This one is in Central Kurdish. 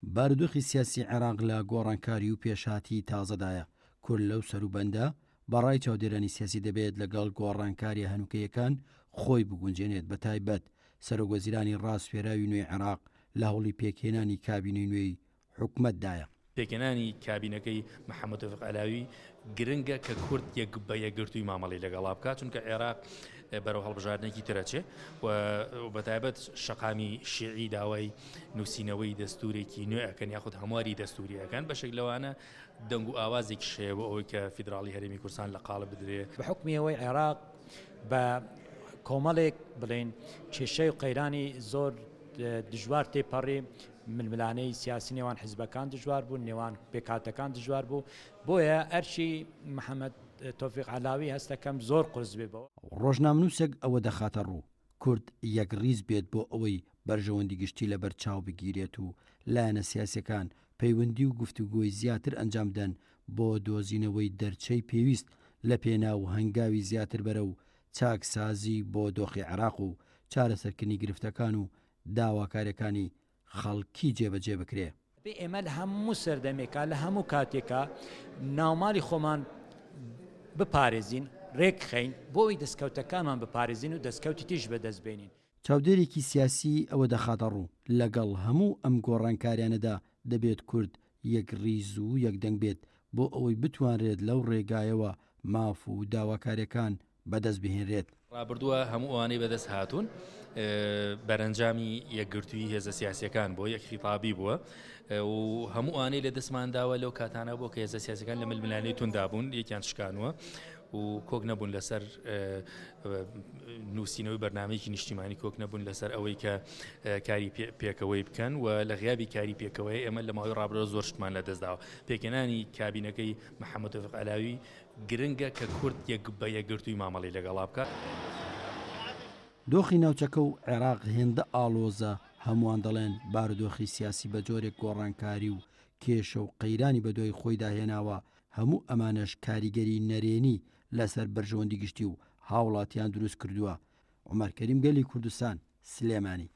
بارودۆخی سیاسی عێراق لە گۆڕانکاری و پێشهاتی تازەدایە. کورد لەو سەروبەندە بەڕای چاودێرانی سیاسی دەبێت لەگەڵ گۆڕانکاری هەنووکەیەکان خۆی بگونجێنێت. بە تایبەت سەرۆکوەزیرانی ڕاستفێراوی نوێی عێراق لە هەوڵی پێکهێنانی کابینەی نوێی حکومەتدایە. پێکهێنانی کابینەکەی محەممەد تۆفیق عەلاوی گرنگە کە کورد یەک بە یەکگرتووی مامەڵی لەگەڵا بکات، چونکە عێراق بەرەو هەڵبژاردنێکی ترەچێ و بەتایبەت شەقامی شیعی داوای نووسینەوەی دەستورێکی نوێەکەن یاخود هەمواری دەستوریەکان بەشێک لەوانە دەنگ و ئاوازێک شەیە بۆ ئەوەی کە فیدراڵی هەرێمی کوردستان لە قاڵب بدرێت. بە حکمیەوەی عێراق بە کۆمەڵێک بڵێن کێشەی و قەیرانی زۆر دژوار تێپەڕی ململانەی سیاسی نێوان حیزبەکان دژوار بوو، نێوان پێکهاتەکان دژوار بوو، بۆیە ئەرچی محەممەد تۆفیق عەلاوی هەستەکەم زۆر قرس بێ بەوە. ڕۆژنامەنووسێک ئەوە دەخاتە ڕوو کورد یەک ڕیز بێت بۆ ئەوەی بەرژەوەندی گشتی لە بەرچاو بگیرێت و لایەنە سیاسەکان پەیوەندی و گفتوگۆی زیاتر ئەنجام بدەن بۆ دۆزینەوەی دەرچەی پێویست لە پێناو هەنگاوی زیاتر بەرە و چاکسازی بۆ دۆخی عێراق و چارەسەرکردنی گرفتەکان و داواکاریەکانی خەڵکی جێبەجێ بکرێ. ئێمە لە هەموو سەردەمێکا لە هەموو کاتێکا ناوماڵی خۆمان بپارێزین، ڕێک خەین بۆی دەستکەوتەکانمان بپارێزین و دەستکەوتی تیژ بەدەستبێنین. چاودێرێکی سیاسی ئەوە دەخاتە ڕوو لەگەڵ هەموو ئەم گۆڕانکاریانەدا دەبێت کورد یەک ڕیز و یەکدەنگ بێت بۆ ئەوەی بتوانرێت لەو ڕێگایەوە ماف و داواکاریەکان بەدەست بهێنرێت. ڕابردووە هەموو ئەوانەی بەدەست هاتوون بەرەنجامی یەکگرتووی هێزە سیاسیەکان بۆ یەک خیتابی بووە و هەموو ئەوانەی لە دەستمانداوە لەو کاتانە بۆ کە هێزە سیاسیەکان لە ململانەی توندابوون یەکیان شکانووە و کۆک نەبوون لەسەر نووسینەوەی بەرنامەیەکی نیشتیمانی، کۆک نەبوون لەسەر ئەوەی کە کاری پێکەوەی بکەن و لە غیابی کاری پێکەوەی ئێمە لە ماوەی ڕابردووە زۆر شتمان لە دەستداوە. پێکهێنانی کابینەکەی محەممەد تۆفیق عەلاوی گرنگە کە کورد یەک بە یەکگرتووی مامەڵی لەگەڵا بکات. دۆخی ناوچەکە و عێراق هێندە ئاڵۆزە، هەمووان دەڵێن بارودۆخی سیاسی بە جۆرێک گۆڕانکاری و کێشە و قەیرانی بەدۆی خۆی داهێناوە. هەموو ئەمانەش کاریگەری نەرێنی لەسەر بەرژەوەندی گشتی و هاوڵاتیان دروست کردووە. عومەر کەریم، گەلی کوردستان، سلێمانی.